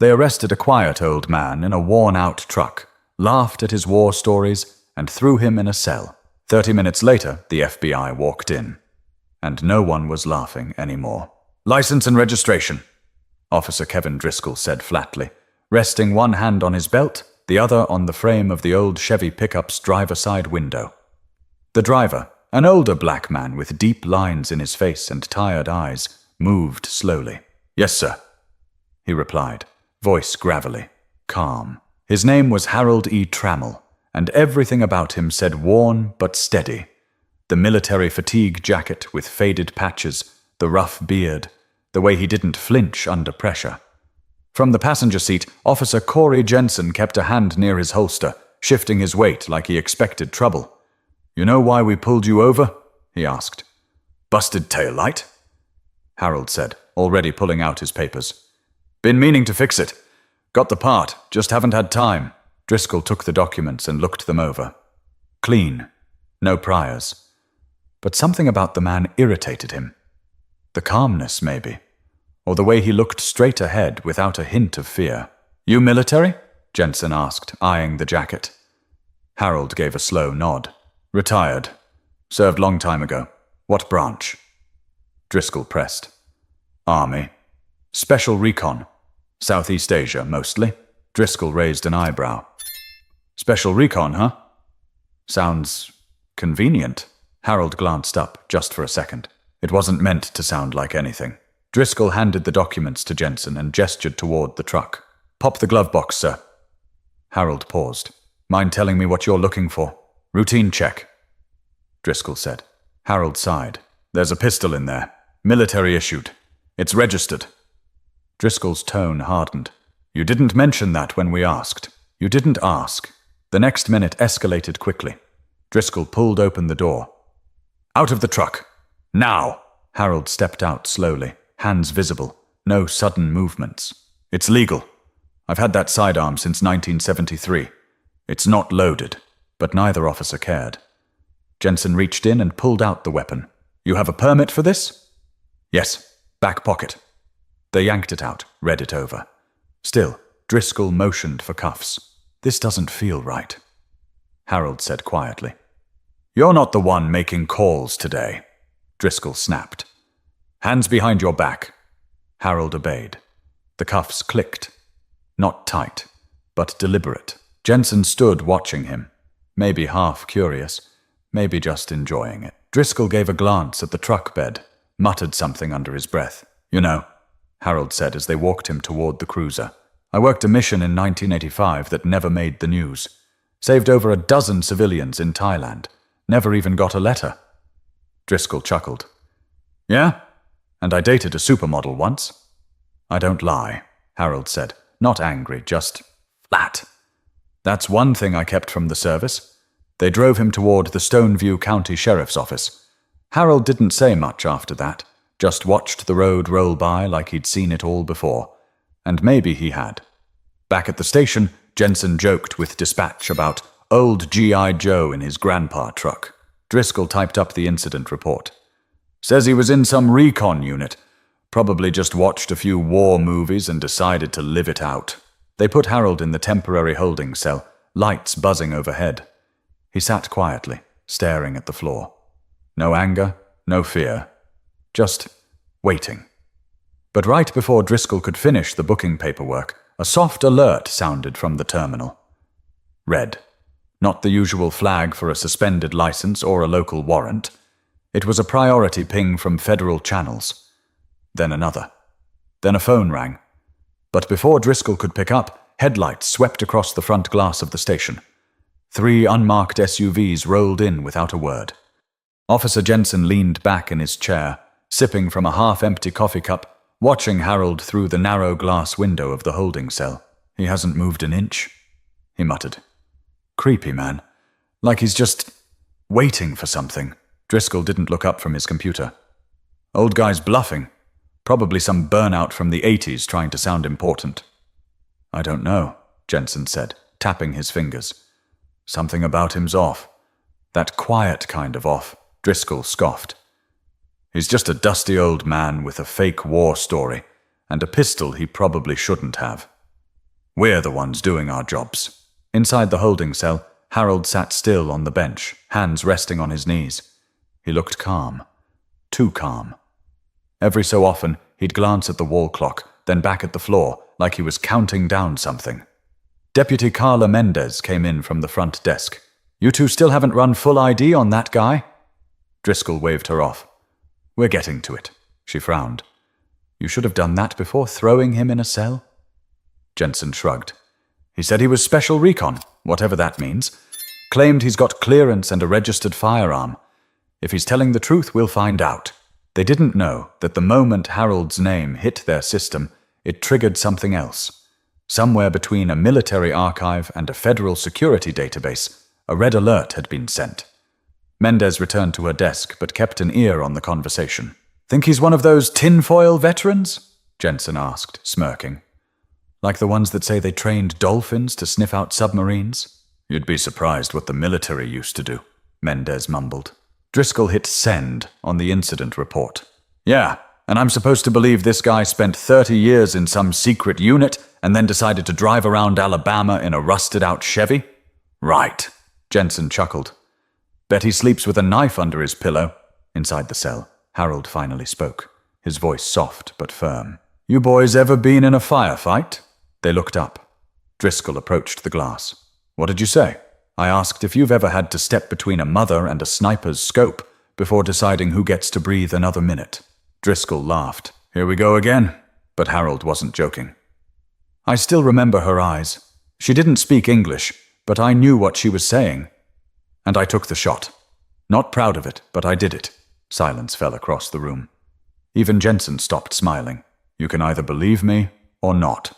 They arrested a quiet old man in a worn-out truck, laughed at his war stories, and threw him in a cell. 30 minutes later, the FBI walked in. And no one was laughing anymore. "License and registration," Officer Kevin Driscoll said flatly, resting one hand on his belt, the other on the frame of the old Chevy pickup's driver-side window. The driver, an older black man with deep lines in his face and tired eyes, moved slowly. "Yes, sir," he replied, voice gravelly, calm. His name was Harold E. Trammell, and everything about him said worn but steady. The military fatigue jacket with faded patches, the rough beard, the way he didn't flinch under pressure. From the passenger seat, Officer Corey Jensen kept a hand near his holster, shifting his weight like he expected trouble. "You know why we pulled you over?" he asked. "Busted taillight," Harold said, already pulling out his papers. "Been meaning to fix it. Got the part, just haven't had time." Driscoll took the documents and looked them over. Clean, no priors. But something about the man irritated him. The calmness, maybe. Or the way he looked straight ahead without a hint of fear. "You military?" Jensen asked, eyeing the jacket. Harold gave a slow nod. "Retired. Served long time ago. What branch?" Driscoll pressed. "Army. Special recon. Southeast Asia, mostly." Driscoll raised an eyebrow. "Special recon, huh? Sounds convenient." Harold glanced up, just for a second. It wasn't meant to sound like anything. Driscoll handed the documents to Jensen and gestured toward the truck. "Pop the glovebox, sir." Harold paused. "Mind telling me what you're looking for?" "Routine check," Driscoll said. Harold sighed. "There's a pistol in there. Military issued. It's registered." Driscoll's tone hardened. "You didn't mention that when we asked." "You didn't ask." The next minute escalated quickly. Driscoll pulled open the door. "Out of the truck. Now!" Harold stepped out slowly, hands visible, no sudden movements. "It's legal. I've had that sidearm since 1973. It's not loaded." But neither officer cared. Jensen reached in and pulled out the weapon. "You have a permit for this?" "Yes. Back pocket." They yanked it out, read it over. Still, Driscoll motioned for cuffs. "This doesn't feel right," Harold said quietly. "You're not the one making calls today," Driscoll snapped. "Hands behind your back." Harold obeyed. The cuffs clicked. Not tight, but deliberate. Jensen stood watching him, maybe half curious, maybe just enjoying it. Driscoll gave a glance at the truck bed, muttered something under his breath. "You know," Harold said as they walked him toward the cruiser, "I worked a mission in 1985 that never made the news. Saved over a dozen civilians in Thailand. Never even got a letter." Driscoll chuckled. "Yeah? And I dated a supermodel once." "I don't lie," Harold said, not angry, just flat. "That's one thing I kept from the service." They drove him toward the Stoneview County Sheriff's Office. Harold didn't say much after that, just watched the road roll by like he'd seen it all before. And maybe he had. Back at the station, Jensen joked with dispatch about old G.I. Joe in his grandpa truck. Driscoll typed up the incident report. "Says he was in some recon unit. Probably just watched a few war movies and decided to live it out." They put Harold in the temporary holding cell, lights buzzing overhead. He sat quietly, staring at the floor. No anger, no fear. Just waiting. But right before Driscoll could finish the booking paperwork, a soft alert sounded from the terminal. Red. Not the usual flag for a suspended license or a local warrant. It was a priority ping from federal channels. Then another. Then a phone rang. But before Driscoll could pick up, headlights swept across the front glass of the station. 3 unmarked SUVs rolled in without a word. Officer Jensen leaned back in his chair, sipping from a half-empty coffee cup, watching Harold through the narrow glass window of the holding cell. "He hasn't moved an inch," he muttered. "Creepy, man. Like he's just waiting for something." Driscoll didn't look up from his computer. "Old guy's bluffing. Probably some burnout from the 80s trying to sound important." "I don't know," Jensen said, tapping his fingers. "Something about him's off. That quiet kind of off," Driscoll scoffed. "He's just a dusty old man with a fake war story, and a pistol he probably shouldn't have." We're the ones doing our jobs. Inside the holding cell, Harold sat still on the bench, hands resting on his knees. He looked calm. Too calm. Every so often, he'd glance at the wall clock, then back at the floor, like he was counting down something. Deputy Carla Mendez came in from the front desk. "You two still haven't run full ID on that guy?" Driscoll waved her off. "We're getting to it." She frowned. "You should have done that before throwing him in a cell." Jensen shrugged. "He said he was special recon, whatever that means. Claimed he's got clearance and a registered firearm. If he's telling the truth, we'll find out." They didn't know that the moment Harold's name hit their system, it triggered something else. Somewhere between a military archive and a federal security database, a red alert had been sent. Mendez returned to her desk, but kept an ear on the conversation. "Think he's one of those tinfoil veterans?" Jensen asked, smirking. "Like the ones that say they trained dolphins to sniff out submarines?" "You'd be surprised what the military used to do," Mendez mumbled. Driscoll hit send on the incident report. "Yeah, and I'm supposed to believe this guy spent 30 years in some secret unit and then decided to drive around Alabama in a rusted-out Chevy?" "Right," Jensen chuckled. "Bet he sleeps with a knife under his pillow." Inside the cell, Harold finally spoke, his voice soft but firm. "You boys ever been in a firefight?" They looked up. Driscoll approached the glass. "What did you say?" "I asked if you've ever had to step between a mother and a sniper's scope before deciding who gets to breathe another minute." Driscoll laughed. "Here we go again." But Harold wasn't joking. "I still remember her eyes. She didn't speak English, but I knew what she was saying. And I took the shot. Not proud of it, but I did it." Silence fell across the room. Even Jensen stopped smiling. "You can either believe me or not."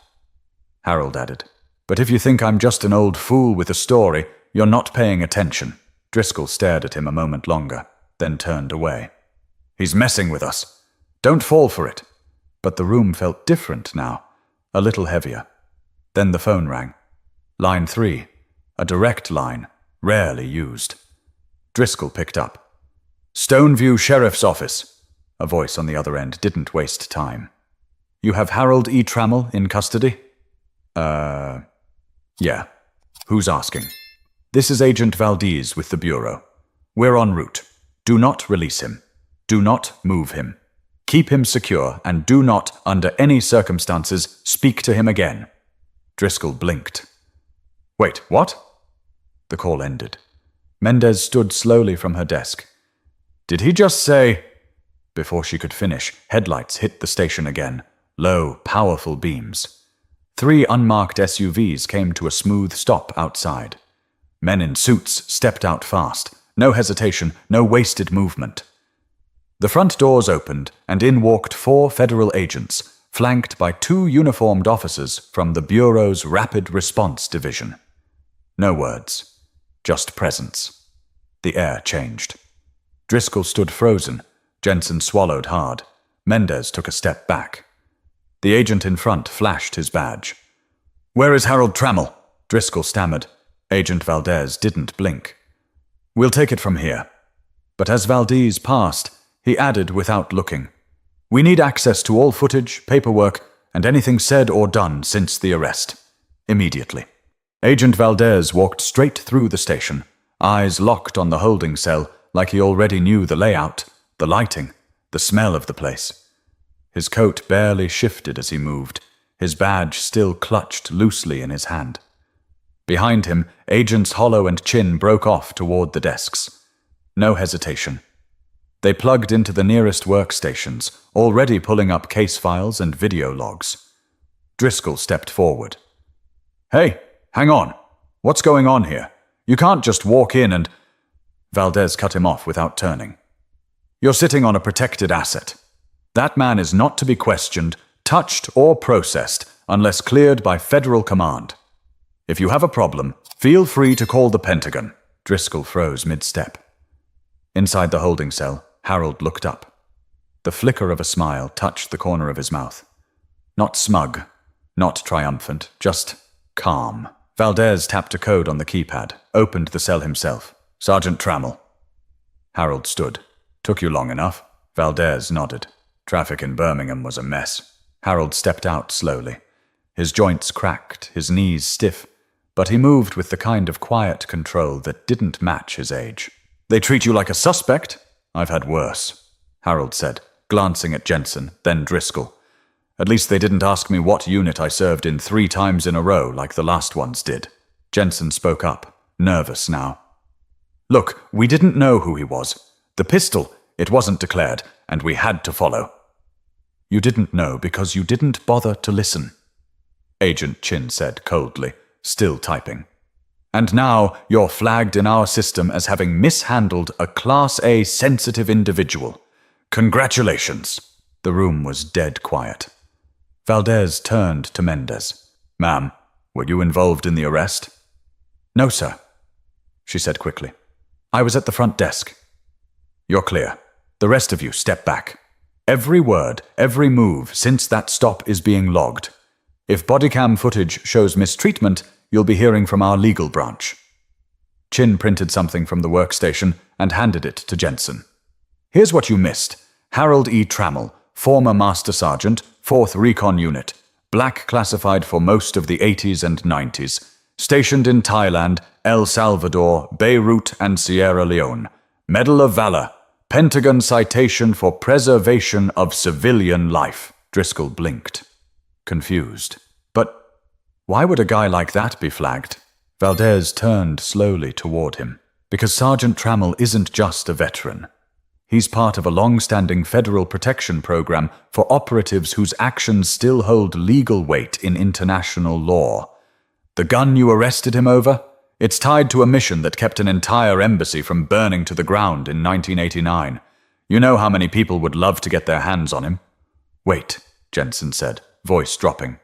Harold added, "But if you think I'm just an old fool with a story, you're not paying attention." Driscoll stared at him a moment longer, then turned away. "He's messing with us. Don't fall for it." But the room felt different now, a little heavier. Then the phone rang. Line 3, a direct line, rarely used. Driscoll picked up. "Stoneview Sheriff's Office." A voice on the other end didn't waste time. "You have Harold E. Trammell in custody?" Yeah. Who's asking?" "This is Agent Valdez with the Bureau. We're en route. Do not release him. Do not move him. Keep him secure and do not, under any circumstances, speak to him again." Driscoll blinked. "Wait, what?" The call ended. Mendez stood slowly from her desk. "Did he just say—" Before she could finish, headlights hit the station again, low, powerful beams. 3 unmarked SUVs came to a smooth stop outside. Men in suits stepped out fast. No hesitation, no wasted movement. The front doors opened, and in walked 4 federal agents, flanked by 2 uniformed officers from the Bureau's Rapid Response Division. No words, just presence. The air changed. Driscoll stood frozen. Jensen swallowed hard. Mendez took a step back. The agent in front flashed his badge. "Where is Harold Trammell?" Driscoll stammered. Agent Valdez didn't blink. "We'll take it from here." But as Valdez passed, he added without looking, "We need access to all footage, paperwork, and anything said or done since the arrest. Immediately." Agent Valdez walked straight through the station, eyes locked on the holding cell like he already knew the layout, the lighting, the smell of the place. His coat barely shifted as he moved, his badge still clutched loosely in his hand. Behind him, Agents Hollow and Chin broke off toward the desks. No hesitation. They plugged into the nearest workstations, already pulling up case files and video logs. Driscoll stepped forward. "Hey, hang on. What's going on here? You can't just walk in and—" Valdez cut him off without turning. "You're sitting on a protected asset. That man is not to be questioned, touched, or processed unless cleared by federal command. If you have a problem, feel free to call the Pentagon." Driscoll froze mid-step. Inside the holding cell, Harold looked up. The flicker of a smile touched the corner of his mouth. Not smug, not triumphant, just calm. Valdez tapped a code on the keypad, opened the cell himself. "Sergeant Trammell." Harold stood. "Took you long enough?" Valdez nodded. "Traffic in Birmingham was a mess." Harold stepped out slowly. His joints cracked, his knees stiff, but he moved with the kind of quiet control that didn't match his age. "They treat you like a suspect? I've had worse," Harold said, glancing at Jensen, then Driscoll. "At least they didn't ask me what unit I served in 3 times in a row like the last ones did." Jensen spoke up, nervous now. "Look, we didn't know who he was. The pistol, it wasn't declared, and we had to follow." "You didn't know because you didn't bother to listen," Agent Chin said coldly, still typing. "And now you're flagged in our system as having mishandled a Class A sensitive individual. Congratulations." The room was dead quiet. Valdez turned to Mendez. "Ma'am, were you involved in the arrest?" "No, sir," she said quickly. "I was at the front desk." "You're clear. The rest of you step back. Every word, every move since that stop is being logged. If bodycam footage shows mistreatment, you'll be hearing from our legal branch." Chin printed something from the workstation and handed it to Jensen. "Here's what you missed. Harold E. Trammell, former Master Sergeant, 4th Recon Unit, black classified for most of the 80s and 90s, stationed in Thailand, El Salvador, Beirut, and Sierra Leone. Medal of Valor, Pentagon citation for preservation of civilian life." Driscoll blinked, confused. "But why would a guy like that be flagged?" Valdez turned slowly toward him. "Because Sergeant Trammell isn't just a veteran. He's part of a long-standing federal protection program for operatives whose actions still hold legal weight in international law. The gun you arrested him over? It's tied to a mission that kept an entire embassy from burning to the ground in 1989. You know how many people would love to get their hands on him." "Wait," Jensen said, voice dropping.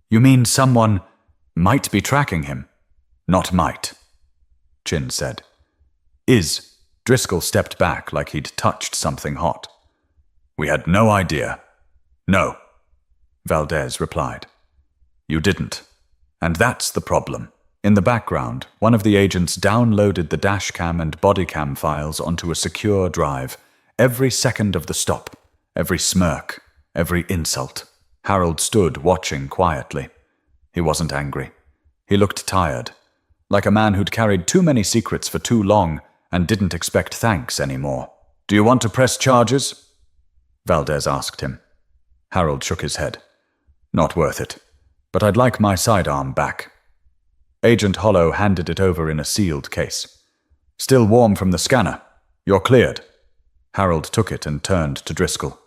"You mean someone might be tracking him?" "Not might," Chin said. "Is." Driscoll stepped back like he'd touched something hot. "We had no idea." "No," Valdez replied. "You didn't. And that's the problem." In the background, one of the agents downloaded the dashcam and bodycam files onto a secure drive. Every second of the stop, every smirk, every insult. Harold stood watching quietly. He wasn't angry. He looked tired, like a man who'd carried too many secrets for too long and didn't expect thanks anymore. "Do you want to press charges?" Valdez asked him. Harold shook his head. "Not worth it, but I'd like my sidearm back." Agent Hollow handed it over in a sealed case. "Still warm from the scanner. You're cleared." Harold took it and turned to Driscoll.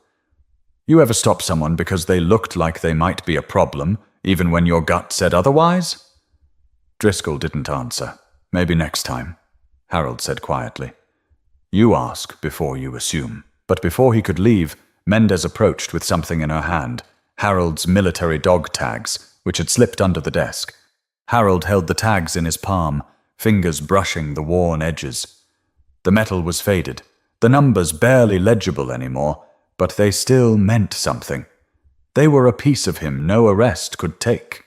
"You ever stop someone because they looked like they might be a problem, even when your gut said otherwise?" Driscoll didn't answer. "Maybe next time," Harold said quietly. "You ask before you assume." But before he could leave, Mendez approached with something in her hand, Harold's military dog tags, which had slipped under the desk. Harold held the tags in his palm, fingers brushing the worn edges. The metal was faded, the numbers barely legible anymore, but they still meant something. They were a piece of him no arrest could take.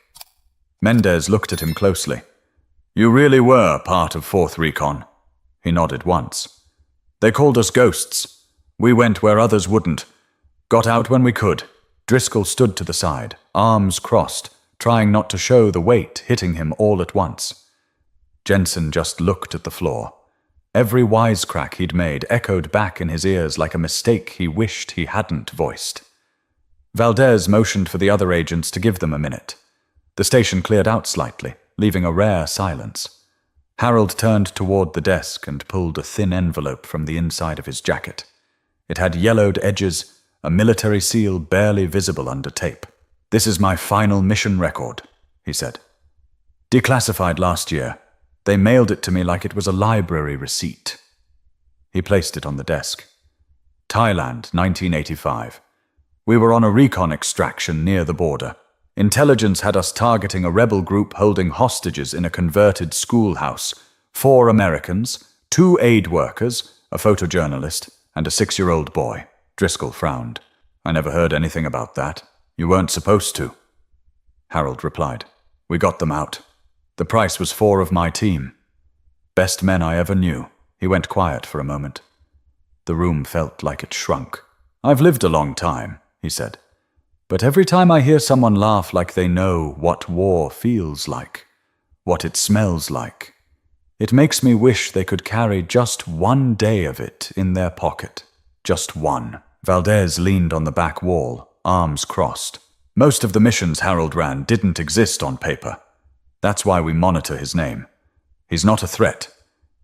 Mendez looked at him closely. "You really were part of 4th Recon." He nodded once. "They called us ghosts. We went where others wouldn't. Got out when we could." Driscoll stood to the side, arms crossed, trying not to show the weight hitting him all at once. Jensen just looked at the floor. Every wisecrack he'd made echoed back in his ears like a mistake he wished he hadn't voiced. Valdez motioned for the other agents to give them a minute. The station cleared out slightly, leaving a rare silence. Harold turned toward the desk and pulled a thin envelope from the inside of his jacket. It had yellowed edges, a military seal barely visible under tape. "This is my final mission record," he said. "Declassified last year. They mailed it to me like it was a library receipt." He placed it on the desk. "Thailand, 1985. We were on a recon extraction near the border. Intelligence had us targeting a rebel group holding hostages in a converted schoolhouse. 4 Americans, 2 aid workers, a photojournalist, and a 6-year-old boy." Driscoll frowned. "I never heard anything about that. You weren't supposed to." Harold replied. "We got them out. The price was 4 of my team. Best men I ever knew." He went quiet for a moment. The room felt like it shrunk. "I've lived a long time," he said. But every time I hear someone laugh like they know what war feels like, what it smells like, it makes me wish they could carry just one day of it in their pocket. Just one. Valdez leaned on the back wall, arms crossed. Most of the missions Harold ran didn't exist on paper. That's why we monitor his name. He's not a threat.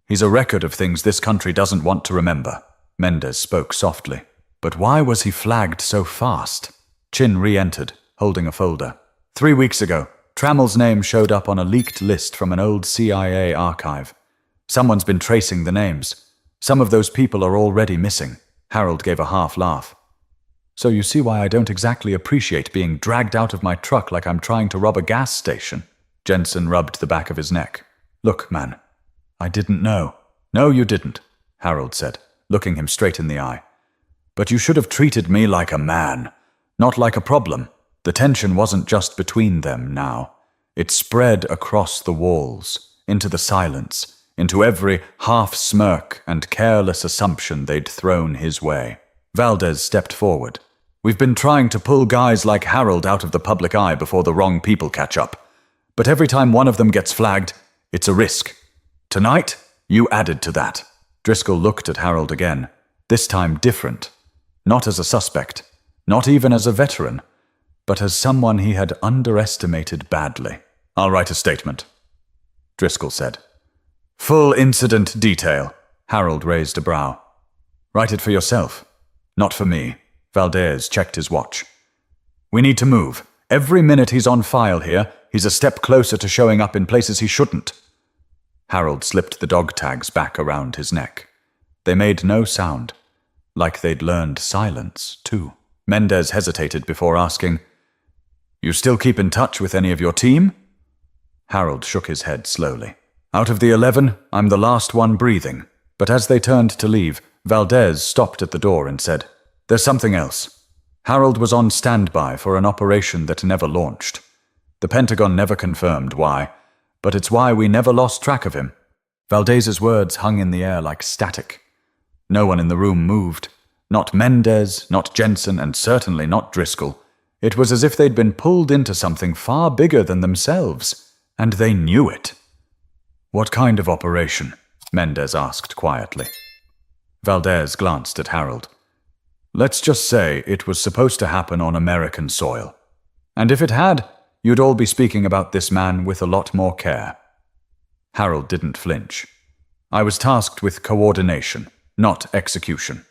He's a record of things this country doesn't want to remember. Mendez spoke softly. But why was he flagged so fast? Chin re-entered, holding a folder. 3 weeks ago, Trammell's name showed up on a leaked list from an old CIA archive. Someone's been tracing the names. Some of those people are already missing. Harold gave a half laugh. So you see why I don't exactly appreciate being dragged out of my truck like I'm trying to rob a gas station. Jensen rubbed the back of his neck. Look, man, I didn't know. No, you didn't, Harold said, looking him straight in the eye. But you should have treated me like a man, not like a problem. The tension wasn't just between them now. It spread across the walls, into the silence, into every half-smirk and careless assumption they'd thrown his way. Valdez stepped forward. We've been trying to pull guys like Harold out of the public eye before the wrong people catch up. But every time one of them gets flagged, it's a risk. Tonight, you added to that. Driscoll looked at Harold again, this time different. Not as a suspect, not even as a veteran, but as someone he had underestimated badly. I'll write a statement, Driscoll said. Full incident detail. Harold raised a brow. Write it for yourself, not for me. Valdez checked his watch. We need to move. Every minute he's on file here, he's a step closer to showing up in places he shouldn't. Harold slipped the dog tags back around his neck. They made no sound, like they'd learned silence, too. Mendez hesitated before asking, You still keep in touch with any of your team? Harold shook his head slowly. Out of the 11, I'm the last one breathing. But as they turned to leave, Valdez stopped at the door and said, There's something else. Harold was on standby for an operation that never launched. The Pentagon never confirmed why, but it's why we never lost track of him. Valdez's words hung in the air like static. No one in the room moved. Not Mendez, not Jensen, and certainly not Driscoll. It was as if they'd been pulled into something far bigger than themselves, and they knew it. What kind of operation? Mendez asked quietly. Valdez glanced at Harold. Let's just say it was supposed to happen on American soil. And if it had, you'd all be speaking about this man with a lot more care. Harold didn't flinch. I was tasked with coordination, not execution.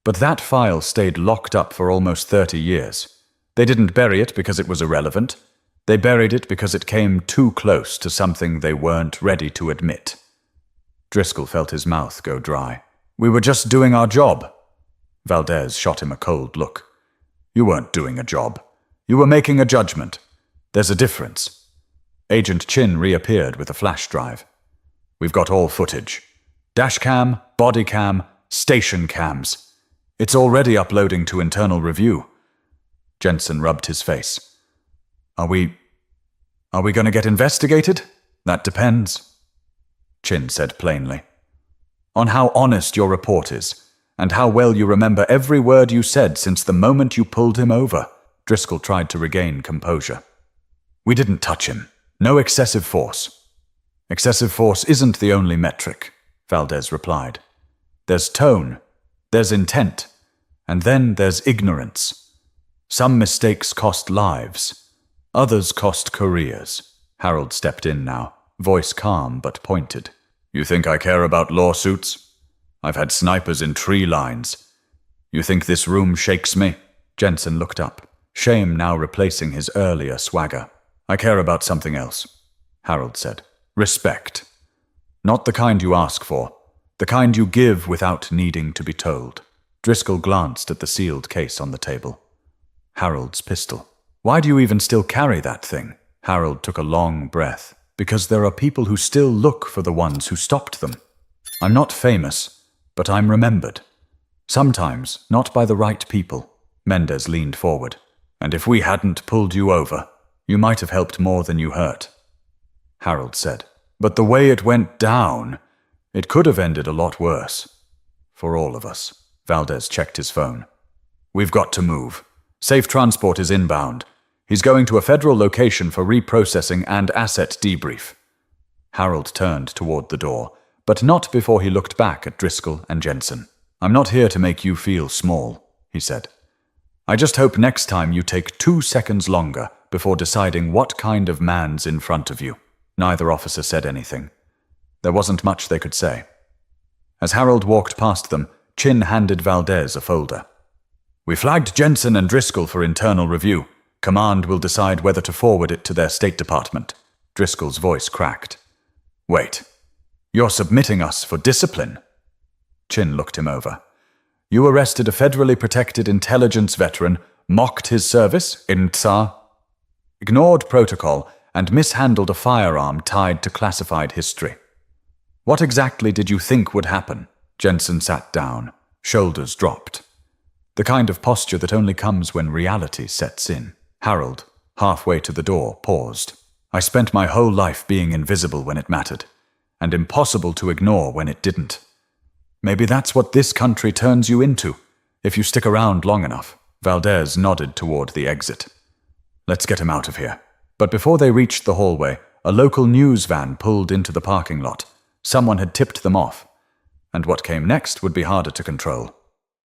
But that file stayed locked up for almost 30 years. They didn't bury it because it was irrelevant. They buried it because it came too close to something they weren't ready to admit. Driscoll felt his mouth go dry. We were just doing our job. Valdez shot him a cold look. You weren't doing a job. You were making a judgment. There's a difference. Agent Chin reappeared with a flash drive. We've got all footage. Dashcam, body cam, station cams. It's already uploading to internal review. Jensen rubbed his face. Are we going to get investigated? That depends. Chin said plainly. On how honest your report is, and how well you remember every word you said since the moment you pulled him over. Driscoll tried to regain composure. We didn't touch him. No excessive force. Excessive force isn't the only metric, Valdez replied. There's tone, there's intent, and then there's ignorance. Some mistakes cost lives. Others cost careers. Harold stepped in now, voice calm but pointed. You think I care about lawsuits? I've had snipers in tree lines. You think this room shakes me? Jensen looked up, shame now replacing his earlier swagger. I care about something else, Harold said. Respect. Not the kind you ask for, the kind you give without needing to be told. Driscoll glanced at the sealed case on the table. Harold's pistol. Why do you even still carry that thing? Harold took a long breath. Because there are people who still look for the ones who stopped them. I'm not famous, but I'm remembered. Sometimes not by the right people. Mendez leaned forward. And if we hadn't pulled you over, you might have helped more than you hurt. Harold said. But the way it went down, it could have ended a lot worse. For all of us. Valdez checked his phone. We've got to move. Safe transport is inbound. He's going to a federal location for reprocessing and asset debrief. Harold turned toward the door, but not before he looked back at Driscoll and Jensen. I'm not here to make you feel small, he said. I just hope next time you take 2 seconds longer before deciding what kind of man's in front of you. Neither officer said anything. There wasn't much they could say. As Harold walked past them, Chin handed Valdez a folder. We flagged Jensen and Driscoll for internal review. Command will decide whether to forward it to their State Department. Driscoll's voice cracked. Wait, you're submitting us for discipline? Chin looked him over. You arrested a federally protected intelligence veteran, mocked his service, ignored protocol, and mishandled a firearm tied to classified history. What exactly did you think would happen? Jensen sat down, shoulders dropped. The kind of posture that only comes when reality sets in. Harold, halfway to the door, paused. I spent my whole life being invisible when it mattered, and impossible to ignore when it didn't. Maybe that's what this country turns you into, if you stick around long enough. Valdez nodded toward the exit. Let's get him out of here. But before they reached the hallway, a local news van pulled into the parking lot. Someone had tipped them off, and what came next would be harder to control.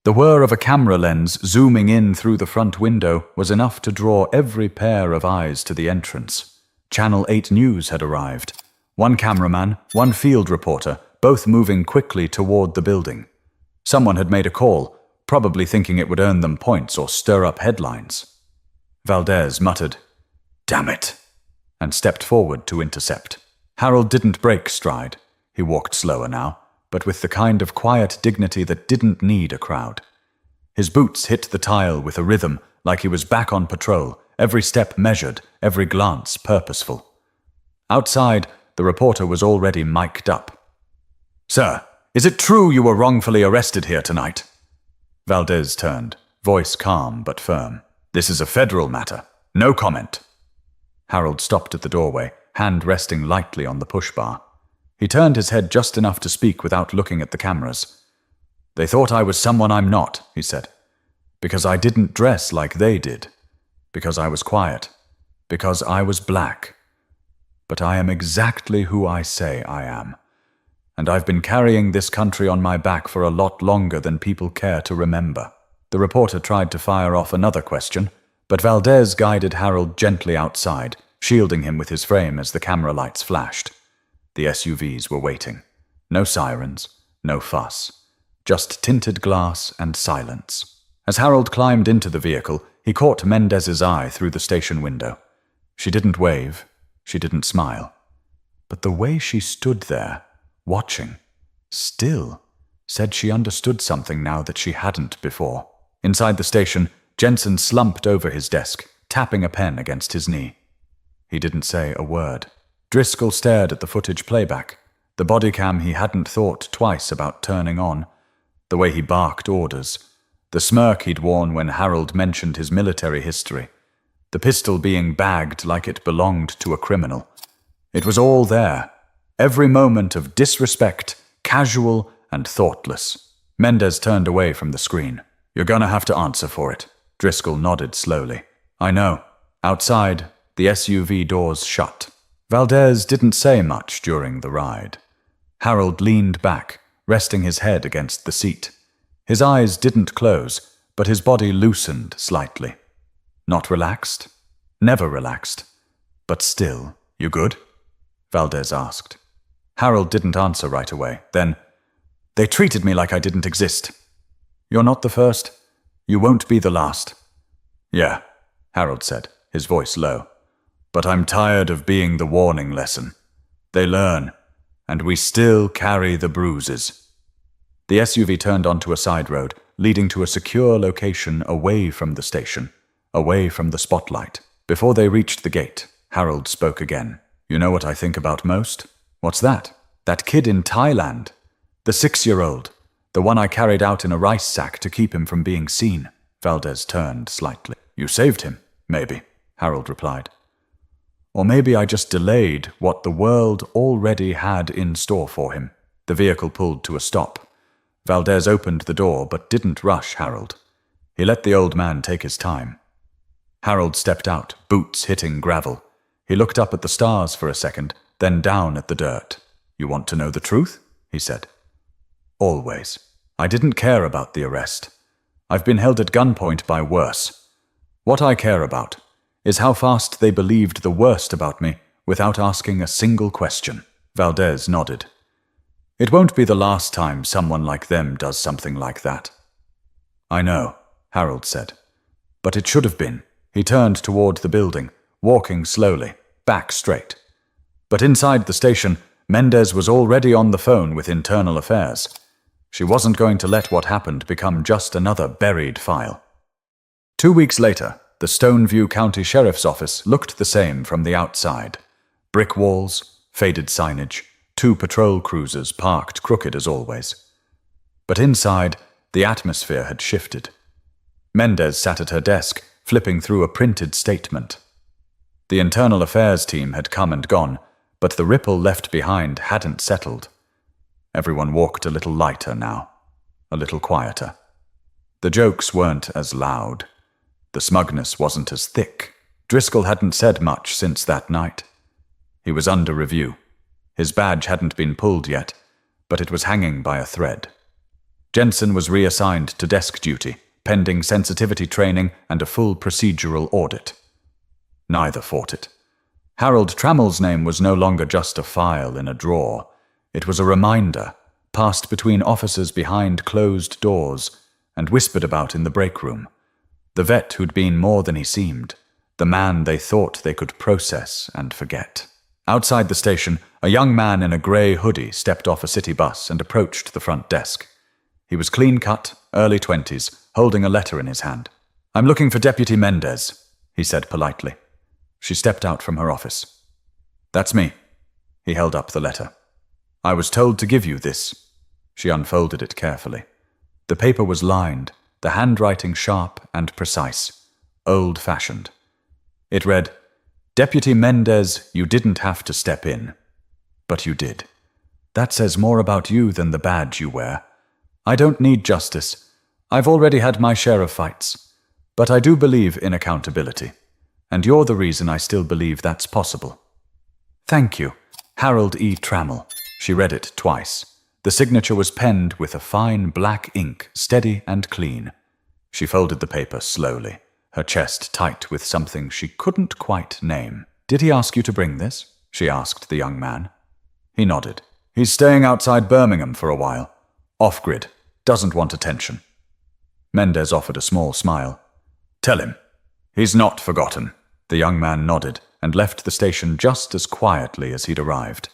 The whir of a camera lens zooming in through the front window was enough to draw every pair of eyes to the entrance. Channel 8 News had arrived. One cameraman, one field reporter, both moving quickly toward the building. Someone had made a call, probably thinking it would earn them points or stir up headlines. Valdez muttered, "Damn it," and stepped forward to intercept. Harold didn't break stride. He walked slower now, but with the kind of quiet dignity that didn't need a crowd. His boots hit the tile with a rhythm, like he was back on patrol, every step measured, every glance purposeful. Outside, the reporter was already mic'd up. "Sir, is it true you were wrongfully arrested here tonight?" Valdez turned, voice calm but firm. "This is a federal matter. No comment." Harold stopped at the doorway, hand resting lightly on the push bar. He turned his head just enough to speak without looking at the cameras. "They thought I was someone I'm not," he said. "Because I didn't dress like they did. Because I was quiet. Because I was black. But I am exactly who I say I am. And I've been carrying this country on my back for a lot longer than people care to remember." The reporter tried to fire off another question, but Valdez guided Harold gently outside, shielding him with his frame as the camera lights flashed. The SUVs were waiting. No sirens, no fuss. Just tinted glass and silence. As Harold climbed into the vehicle, he caught Mendez's eye through the station window. She didn't wave. She didn't smile. But the way she stood there, watching, still, said she understood something now that she hadn't before. Inside the station, Jensen slumped over his desk, tapping a pen against his knee. He didn't say a word. Driscoll stared at the footage playback, the body cam he hadn't thought twice about turning on, the way he barked orders, the smirk he'd worn when Harold mentioned his military history, the pistol being bagged like it belonged to a criminal. It was all there, every moment of disrespect, casual and thoughtless. Mendez turned away from the screen. "You're gonna have to answer for it." Driscoll nodded slowly. "I know." Outside, the SUV doors shut. Valdez didn't say much during the ride. Harold leaned back, resting his head against the seat. His eyes didn't close, but his body loosened slightly. Not relaxed, never relaxed, but still. "You good?" Valdez asked. Harold didn't answer right away. Then, "They treated me like I didn't exist. You're not the first. You won't be the last." "Yeah," Harold said, his voice low. "But I'm tired of being the warning lesson. They learn, and we still carry the bruises." The SUV turned onto a side road, leading to a secure location away from the station, away from the spotlight. Before they reached the gate, Harold spoke again. "You know what I think about most?" "What's that?" "That kid in Thailand. The 6-year-old. The one I carried out in a rice sack to keep him from being seen." Valdez turned slightly. "You saved him, maybe," Harold replied. "Or maybe I just delayed what the world already had in store for him." The vehicle pulled to a stop. Valdez opened the door but didn't rush Harold. He let the old man take his time. Harold stepped out, boots hitting gravel. He looked up at the stars for a second, then down at the dirt. "You want to know the truth?" he said. "Always. I didn't care about the arrest. I've been held at gunpoint by worse. What I care about is how fast they believed the worst about me without asking a single question." Valdez nodded. "It won't be the last time someone like them does something like that." "I know," Harold said. "But it should have been." He turned toward the building, walking slowly, back straight. But inside the station, Mendez was already on the phone with Internal Affairs. She wasn't going to let what happened become just another buried file. 2 weeks later, the Stoneview County Sheriff's Office looked the same from the outside. Brick walls, faded signage, 2 patrol cruisers parked crooked as always. But inside, the atmosphere had shifted. Mendez sat at her desk, flipping through a printed statement. The Internal Affairs team had come and gone, but the ripple left behind hadn't settled. Everyone walked a little lighter now, a little quieter. The jokes weren't as loud. The smugness wasn't as thick. Driscoll hadn't said much since that night. He was under review. His badge hadn't been pulled yet, but it was hanging by a thread. Jensen was reassigned to desk duty, pending sensitivity training and a full procedural audit. Neither fought it. Harold Trammell's name was no longer just a file in a drawer. It was a reminder, passed between officers behind closed doors and whispered about in the break room. The vet who'd been more than he seemed, the man they thought they could process and forget. Outside the station, a young man in a grey hoodie stepped off a city bus and approached the front desk. He was clean-cut, early 20s, holding a letter in his hand. "I'm looking for Deputy Mendez," he said politely. She stepped out from her office. "That's me." He held up the letter. "I was told to give you this." She unfolded it carefully. The paper was lined, the handwriting sharp and precise, old-fashioned. It read, "Deputy Mendez, you didn't have to step in. But you did. That says more about you than the badge you wear. I don't need justice. I've already had my share of fights. But I do believe in accountability. And you're the reason I still believe that's possible. Thank you, Harold E. Trammell." She read it twice. The signature was penned with a fine black ink, steady and clean. She folded the paper slowly, her chest tight with something she couldn't quite name. "Did he ask you to bring this?" she asked the young man. He nodded. "He's staying outside Birmingham for a while. Off-grid. Doesn't want attention." Mendez offered a small smile. "Tell him. He's not forgotten." The young man nodded and left the station just as quietly as he'd arrived.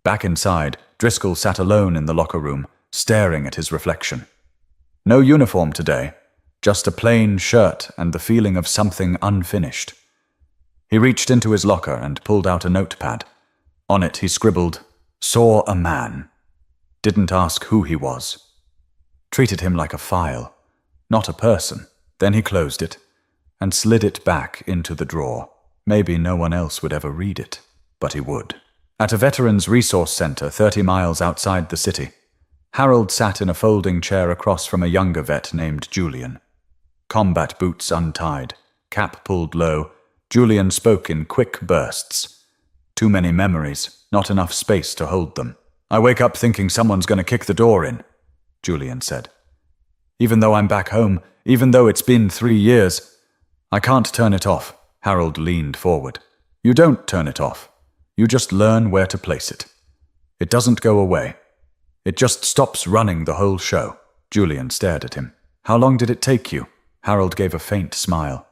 Back inside, Driscoll sat alone in the locker room, staring at his reflection. No uniform today, just a plain shirt and the feeling of something unfinished. He reached into his locker and pulled out a notepad. On it he scribbled, "Saw a man." Didn't ask who he was. Treated him like a file, not a person. Then he closed it and slid it back into the drawer. Maybe no one else would ever read it, but he would. At a veterans resource center 30 miles outside the city, Harold sat in a folding chair across from a younger vet named Julian. Combat boots untied, cap pulled low, Julian spoke in quick bursts. Too many memories, not enough space to hold them. "I wake up thinking someone's going to kick the door in," Julian said. "Even though I'm back home, even though it's been 3 years, I can't turn it off." Harold leaned forward. "You don't turn it off. You just learn where to place it. It doesn't go away. It just stops running the whole show." Julian stared at him. "How long did it take you?" Harold gave a faint smile.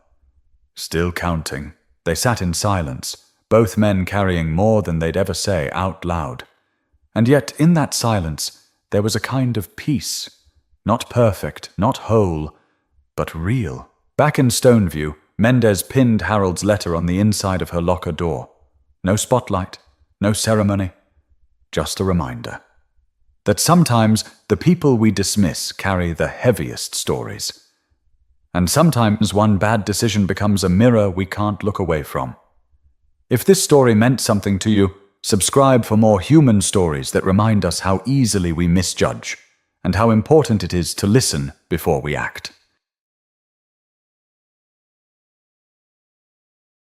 Still counting. They sat in silence, both men carrying more than they'd ever say out loud. And yet in that silence there was a kind of peace. Not perfect, not whole, but real. Back in Stoneview, Mendez pinned Harold's letter on the inside of her locker door. No spotlight, no ceremony, just a reminder that sometimes the people we dismiss carry the heaviest stories. And sometimes one bad decision becomes a mirror we can't look away from. If this story meant something to you, subscribe for more human stories that remind us how easily we misjudge and how important it is to listen before we act.